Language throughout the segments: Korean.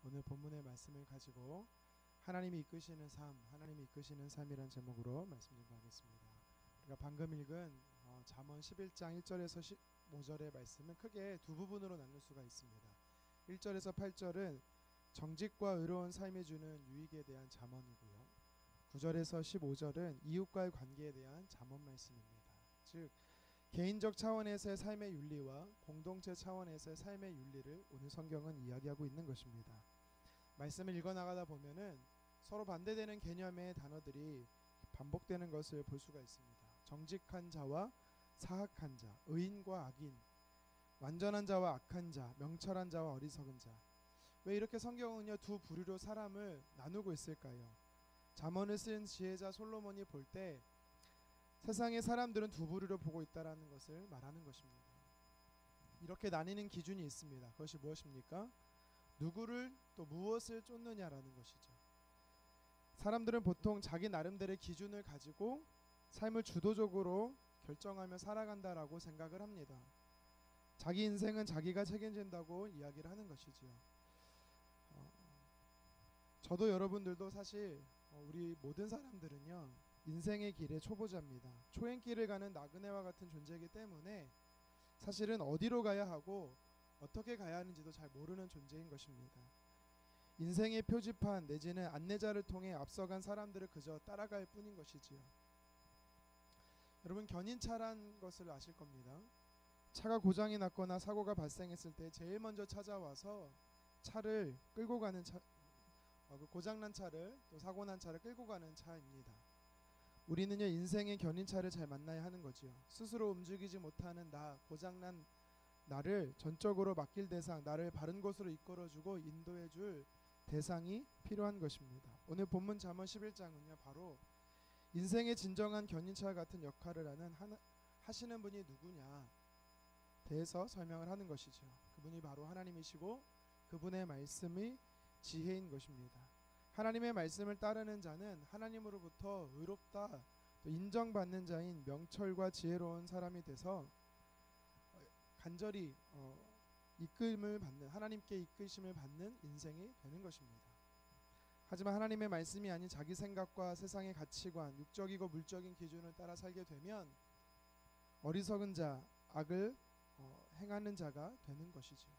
오늘 본문의 말씀을 가지고 하나님이 이끄시는 삶, 하나님이 이끄시는 삶이란 제목으로 말씀 전하겠습니다. 우리가 방금 읽은 잠언 11장 1절에서 15절의 말씀은 크게 두 부분으로 나눌 수가 있습니다. 1절에서 8절은 정직과 의로운 삶이 주는 유익에 대한 잠언이고요. 9절에서 15절은 이웃과의 관계에 대한 잠언 말씀입니다. 즉 개인적 차원에서의 삶의 윤리와 공동체 차원에서의 삶의 윤리를 오늘 성경은 이야기하고 있는 것입니다. 말씀을 읽어나가다 보면은 서로 반대되는 개념의 단어들이 반복되는 것을 볼 수가 있습니다. 정직한 자와 사악한 자, 의인과 악인, 완전한 자와 악한 자, 명철한 자와 어리석은 자. 왜 이렇게 성경은요 두 부류로 사람을 나누고 있을까요? 잠언을 쓴 지혜자 솔로몬이 볼 때 세상의 사람들은 두 부류로 보고 있다라는 것을 말하는 것입니다. 이렇게 나뉘는 기준이 있습니다. 그것이 무엇입니까? 누구를 또 무엇을 쫓느냐라는 것이죠. 사람들은 보통 자기 나름대로의 기준을 가지고 삶을 주도적으로 결정하며 살아간다라고 생각을 합니다. 자기 인생은 자기가 책임진다고 이야기를 하는 것이지요. 저도 여러분들도 사실 우리 모든 사람들은요 인생의 길의 초보자입니다. 초행길을 가는 나그네와 같은 존재이기 때문에 사실은 어디로 가야 하고 어떻게 가야 하는지도 잘 모르는 존재인 것입니다. 인생의 표지판 내지는 안내자를 통해 앞서간 사람들을 그저 따라갈 뿐인 것이지요. 여러분 견인차란 것을 아실 겁니다. 차가 고장이 났거나 사고가 발생했을 때 제일 먼저 찾아와서 차를 끌고 가는 고장난 차를 또 사고난 차를 끌고 가는 차입니다. 우리는요 인생의 견인차를 잘 만나야 하는 거지요. 스스로 움직이지 못하는 나, 고장난 나를 전적으로 맡길 대상, 나를 바른 곳으로 이끌어주고 인도해줄 대상이 필요한 것입니다. 오늘 본문 잠언 11장은요 바로 인생의 진정한 견인차 같은 역할을 하시는 분이 누구냐 대해서 설명을 하는 것이죠. 그분이 바로 하나님이시고 그분의 말씀이 지혜인 것입니다. 하나님의 말씀을 따르는 자는 하나님으로부터 의롭다 또 인정받는 자인 명철과 지혜로운 사람이 돼서 간절히 이끌림을 받는, 하나님께 이끄심을 받는 인생이 되는 것입니다. 하지만 하나님의 말씀이 아닌 자기 생각과 세상의 가치관, 육적이고 물적인 기준을 따라 살게 되면 어리석은 자, 악을 행하는 자가 되는 것이죠.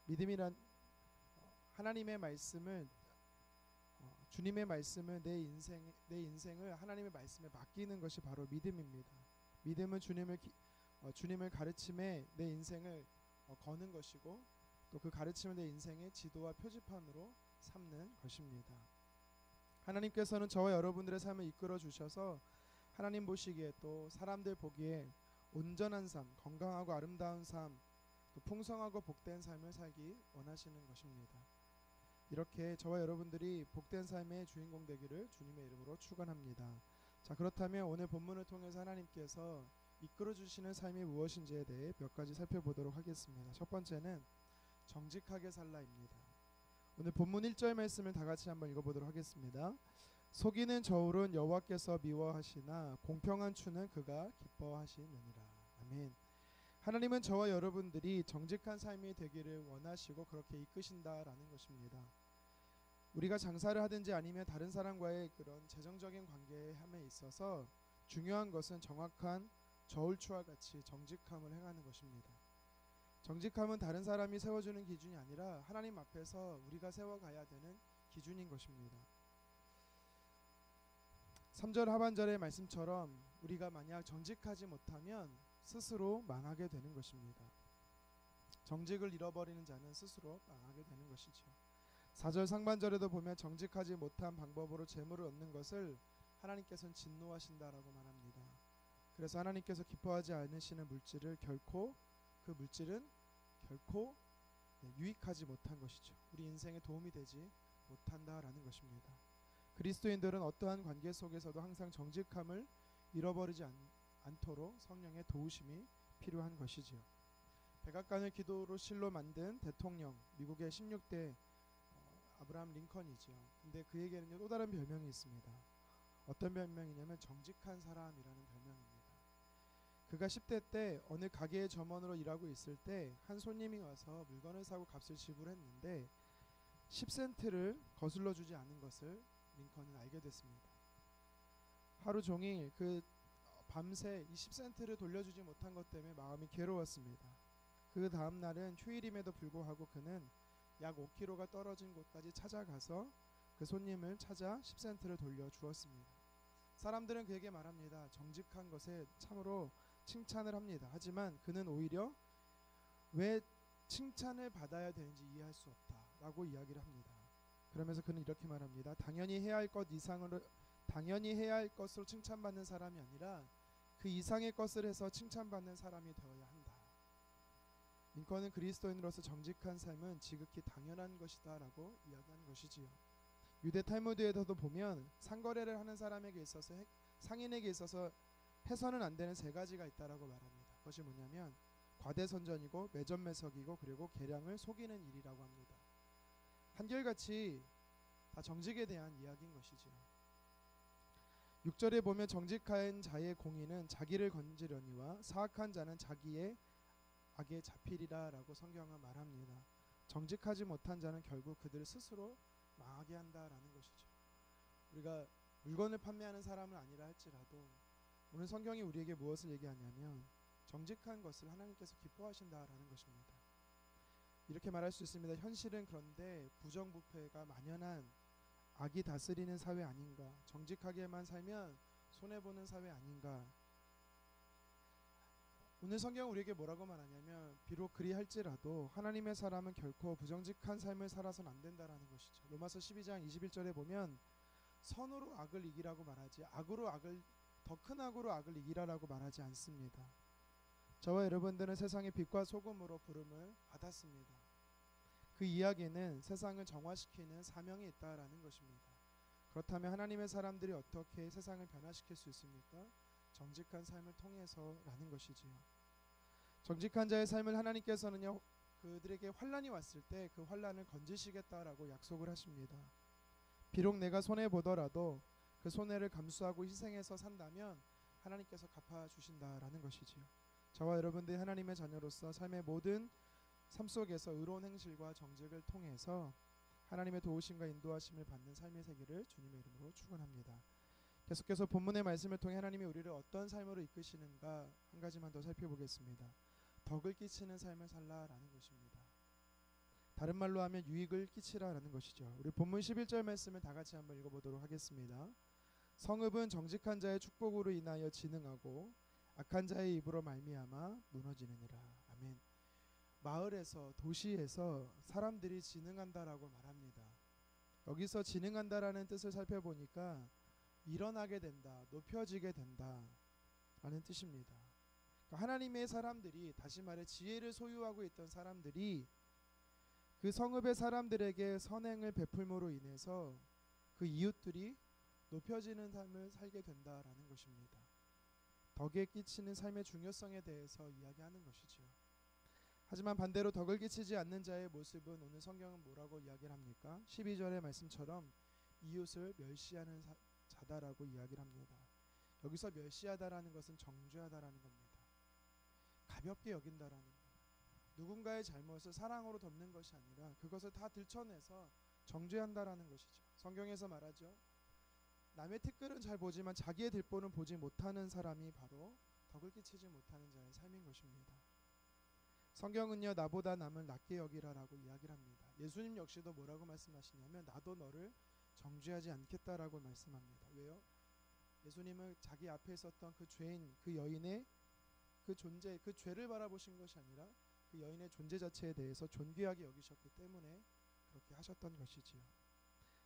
믿음이란 하나님의 말씀을 주님의 말씀을 내 인생을 하나님의 말씀에 맡기는 것이 바로 믿음입니다. 믿음은 주님을 가르침에 내 인생을 거는 것이고 또 그 가르침을 내 인생의 지도와 표지판으로 삼는 것입니다. 하나님께서는 저와 여러분들의 삶을 이끌어 주셔서 하나님 보시기에 또 사람들 보기에 온전한 삶, 건강하고 아름다운 삶, 또 풍성하고 복된 삶을 살기 원하시는 것입니다. 이렇게 저와 여러분들이 복된 삶의 주인공 되기를 주님의 이름으로 축원합니다. 자, 그렇다면 오늘 본문을 통해서 하나님께서 이끌어 주시는 삶이 무엇인지에 대해 몇 가지 살펴보도록 하겠습니다. 첫 번째는 정직하게 살라입니다. 오늘 본문 1절 말씀을 다 같이 한번 읽어보도록 하겠습니다. 속이는 저울은 여호와께서 미워하시나 공평한 추는 그가 기뻐하시느니라. 아멘. 하나님은 저와 여러분들이 정직한 삶이 되기를 원하시고 그렇게 이끄신다라는 것입니다. 우리가 장사를 하든지 아니면 다른 사람과의 그런 재정적인 관계함에 있어서 중요한 것은 정확한 저울추와 같이 정직함을 행하는 것입니다. 정직함은 다른 사람이 세워주는 기준이 아니라 하나님 앞에서 우리가 세워가야 되는 기준인 것입니다. 3절 하반절의 말씀처럼 우리가 만약 정직하지 못하면 스스로 망하게 되는 것입니다. 정직을 잃어버리는 자는 스스로 망하게 되는 것이죠. 4절 상반절에도 보면 정직하지 못한 방법으로 재물을 얻는 것을 하나님께서는 진노하신다라고 말합니다. 그래서 하나님께서 기뻐하지 않으시는 물질은 결코 유익하지 못한 것이죠. 우리 인생에 도움이 되지 못한다라는 것입니다. 그리스도인들은 어떠한 관계 속에서도 항상 정직함을 잃어버리지 않도록 성령의 도우심이 필요한 것이지요. 백악관을 기도로 실로 만든 대통령, 미국의 16대 아브라함 링컨이죠. 근데 그에게는 또 다른 별명이 있습니다. 어떤 별명이냐면 정직한 사람이라는 별명입니다. 그가 10대 때 어느 가게의 점원으로 일하고 있을 때 한 손님이 와서 물건을 사고 값을 지불했는데 10센트를 거슬러 주지 않은 것을 링컨은 알게 됐습니다. 하루 종일 밤새 이 10센트를 돌려주지 못한 것 때문에 마음이 괴로웠습니다. 그 다음 날은 휴일임에도 불구하고 그는 약 5km가 떨어진 곳까지 찾아가서 그 손님을 찾아 10센트를 돌려주었습니다. 사람들은 그에게 말합니다. 정직한 것에 참으로 칭찬을 합니다. 하지만 그는 오히려 왜 칭찬을 받아야 되는지 이해할 수 없다라고 이야기를 합니다. 그러면서 그는 이렇게 말합니다. 당연히 해야 할 것으로 칭찬받는 사람이 아니라 그 이상의 것을 해서 칭찬받는 사람이 되어야 한다. 링컨은 그리스도인으로서 정직한 삶은 지극히 당연한 것이다 라고 이야기하는 것이지요. 유대 탈무드에서도 보면 상거래를 하는 사람에게 있어서 상인에게 있어서 해서는 안 되는 세 가지가 있다라고 말합니다. 그것이 뭐냐면 과대선전이고 매점매석이고 그리고 계량을 속이는 일이라고 합니다. 한결같이 다 정직에 대한 이야기인 것이지요. 6절에 보면 정직한 자의 공의는 자기를 건지려니와 사악한 자는 자기의 악에 잡히리라 라고 성경은 말합니다. 정직하지 못한 자는 결국 그들을 스스로 망하게 한다라는 것이죠. 우리가 물건을 판매하는 사람은 아니라 할지라도 오늘 성경이 우리에게 무엇을 얘기하냐면 정직한 것을 하나님께서 기뻐하신다라는 것입니다. 이렇게 말할 수 있습니다. 현실은 그런데 부정부패가 만연한 악이 다스리는 사회 아닌가, 정직하게만 살면 손해보는 사회 아닌가. 오늘 성경은 우리에게 뭐라고 말하냐면 비록 그리할지라도 하나님의 사람은 결코 부정직한 삶을 살아서는 안 된다라는 것이죠. 로마서 12장 21절에 보면 선으로 악을 이기라고 말하지 더 큰 악으로 악을 이기라라고 말하지 않습니다. 저와 여러분들은 세상의 빛과 소금으로 부름을 받았습니다. 그 이야기는 세상을 정화시키는 사명이 있다라는 것입니다. 그렇다면 하나님의 사람들이 어떻게 세상을 변화시킬 수 있습니까? 정직한 삶을 통해서라는 것이지요. 정직한 자의 삶을 하나님께서는요 그들에게 환난이 왔을 때 그 환난을 건지시겠다라고 약속을 하십니다. 비록 내가 손해 보더라도 그 손해를 감수하고 희생해서 산다면 하나님께서 갚아주신다라는 것이지요. 저와 여러분들이 하나님의 자녀로서 삶의 모든 삶 속에서 의로운 행실과 정직을 통해서 하나님의 도우심과 인도하심을 받는 삶의 세계를 주님의 이름으로 축원합니다. 계속해서 본문의 말씀을 통해 하나님이 우리를 어떤 삶으로 이끄시는가 한 가지만 더 살펴보겠습니다. 덕을 끼치는 삶을 살라라는 것입니다. 다른 말로 하면 유익을 끼치라라는 것이죠. 우리 본문 11절 말씀을 다 같이 한번 읽어보도록 하겠습니다. 성읍은 정직한 자의 축복으로 인하여 진흥하고 악한 자의 입으로 말미암아 무너지느니라. 아멘. 마을에서 도시에서 사람들이 진흥한다라고 말합니다. 여기서 진흥한다라는 뜻을 살펴보니까 일어나게 된다, 높여지게 된다 라는 뜻입니다. 그러니까 하나님의 사람들이, 다시 말해 지혜를 소유하고 있던 사람들이 그 성읍의 사람들에게 선행을 베풀므로 인해서 그 이웃들이 높여지는 삶을 살게 된다라는 것입니다. 덕에 끼치는 삶의 중요성에 대해서 이야기하는 것이죠. 하지만 반대로 덕을 끼치지 않는 자의 모습은 오늘 성경은 뭐라고 이야기를 합니까? 12절의 말씀처럼 이웃을 멸시하는 자다라고 이야기를 합니다. 여기서 멸시하다라는 것은 정죄하다라는 겁니다. 가볍게 여긴다라는 것. 누군가의 잘못을 사랑으로 덮는 것이 아니라 그것을 다 들춰내서 정죄한다라는 것이죠. 성경에서 말하죠. 남의 티끌은 잘 보지만 자기의 들보는 보지 못하는 사람이 바로 덕을 끼치지 못하는 자의 삶인 것입니다. 성경은요 나보다 남을 낮게 여기라라고 이야기를 합니다. 예수님 역시도 뭐라고 말씀하시냐면 나도 너를 정죄하지 않겠다라고 말씀합니다. 왜요? 예수님은 자기 앞에 있었던 그 죄인, 그 여인의 그 존재, 그 죄를 바라보신 것이 아니라 그 여인의 존재 자체에 대해서 존귀하게 여기셨기 때문에 그렇게 하셨던 것이지요.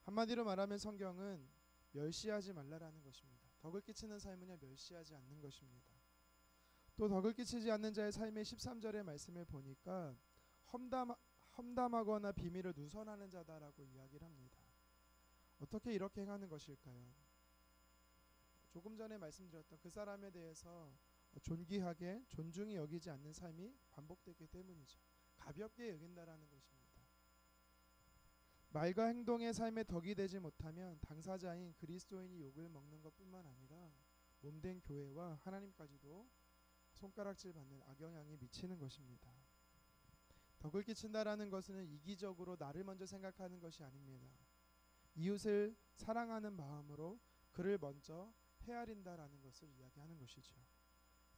한마디로 말하면 성경은 멸시하지 말라라는 것입니다. 덕을 끼치는 삶은요 멸시하지 않는 것입니다. 또 덕을 끼치지 않는 자의 삶의 13절의 말씀을 보니까 험담하거나 비밀을 누설하는 자다라고 이야기를 합니다. 어떻게 이렇게 행하는 것일까요? 조금 전에 말씀드렸던 그 사람에 대해서 존귀하게 존중히 여기지 않는 삶이 반복되기 때문이죠. 가볍게 여긴다라는 것입니다. 말과 행동의 삶에 덕이 되지 못하면 당사자인 그리스도인이 욕을 먹는 것뿐만 아니라 몸된 교회와 하나님까지도 손가락질 받는 악영향이 미치는 것입니다. 덕을 끼친다라는 것은 이기적으로 나를 먼저 생각하는 것이 아닙니다. 이웃을 사랑하는 마음으로 그를 먼저 헤아린다라는 것을 이야기하는 것이죠.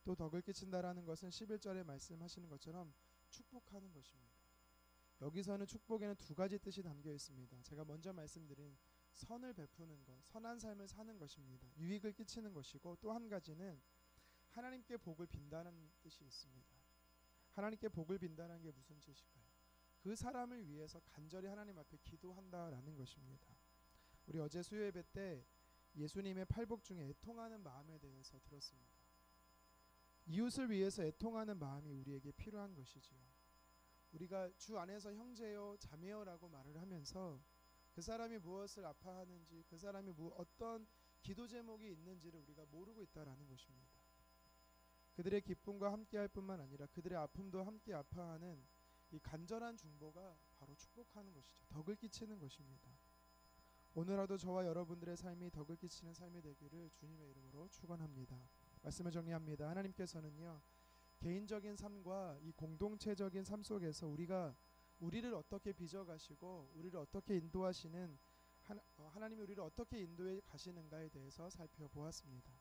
또 덕을 끼친다라는 것은 11절에 말씀하시는 것처럼 축복하는 것입니다. 여기서는 축복에는 두 가지 뜻이 담겨 있습니다. 제가 먼저 말씀드린 선을 베푸는 것, 선한 삶을 사는 것입니다. 유익을 끼치는 것이고, 또 한 가지는 하나님께 복을 빈다는 뜻이 있습니다. 하나님께 복을 빈다는 게 무슨 뜻일까요? 그 사람을 위해서 간절히 하나님 앞에 기도한다라는 것입니다. 우리 어제 수요 예배 때 예수님의 팔복 중에 애통하는 마음에 대해서 들었습니다. 이웃을 위해서 애통하는 마음이 우리에게 필요한 것이지요. 우리가 주 안에서 형제요 자매요라고 말을 하면서 그 사람이 무엇을 아파하는지, 그 사람이 어떤 기도 제목이 있는지를 우리가 모르고 있다라는 것입니다. 그들의 기쁨과 함께할 뿐만 아니라 그들의 아픔도 함께 아파하는 이 간절한 중보가 바로 축복하는 것이죠. 덕을 끼치는 것입니다. 오늘 하루 저와 여러분들의 삶이 덕을 끼치는 삶이 되기를 주님의 이름으로 축원합니다. 말씀을 정리합니다. 하나님께서는요, 개인적인 삶과 이 공동체적인 삶 속에서 우리를 어떻게 빚어가시고 우리를 어떻게 인도하시는 하나님이 우리를 어떻게 인도해 가시는가에 대해서 살펴보았습니다.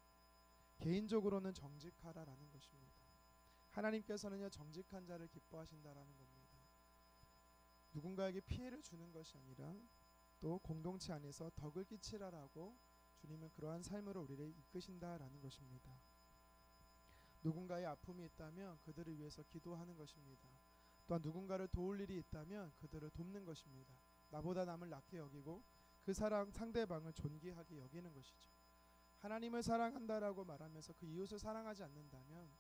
개인적으로는 정직하라라는 것입니다. 하나님께서는요, 정직한 자를 기뻐하신다라는 겁니다. 누군가에게 피해를 주는 것이 아니라 또 공동체 안에서 덕을 끼치라라고 주님은 그러한 삶으로 우리를 이끄신다라는 것입니다. 누군가의 아픔이 있다면 그들을 위해서 기도하는 것입니다. 또한 누군가를 도울 일이 있다면 그들을 돕는 것입니다. 나보다 남을 낮게 여기고 그 상대방을 존귀하게 여기는 것이죠. 하나님을 사랑한다라고 말하면서 그 이웃을 사랑하지 않는다면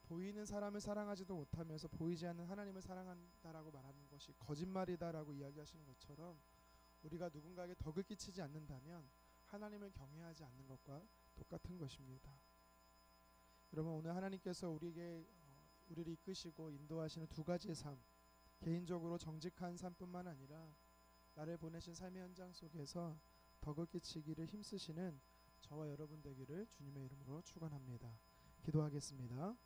보이는 사람을 사랑하지도 못하면서 보이지 않는 하나님을 사랑한다라고 말하는 것이 거짓말이다라고 이야기하시는 것처럼 우리가 누군가에게 덕을 끼치지 않는다면 하나님을 경외하지 않는 것과 똑같은 것입니다. 여러분, 오늘 하나님께서 우리를 이끄시고 인도하시는 두 가지의 삶, 개인적으로 정직한 삶뿐만 아니라 나를 보내신 삶의 현장 속에서 덕을 끼치기를 힘쓰시는 저와 여러분 되기를 주님의 이름으로 축원합니다. 기도하겠습니다.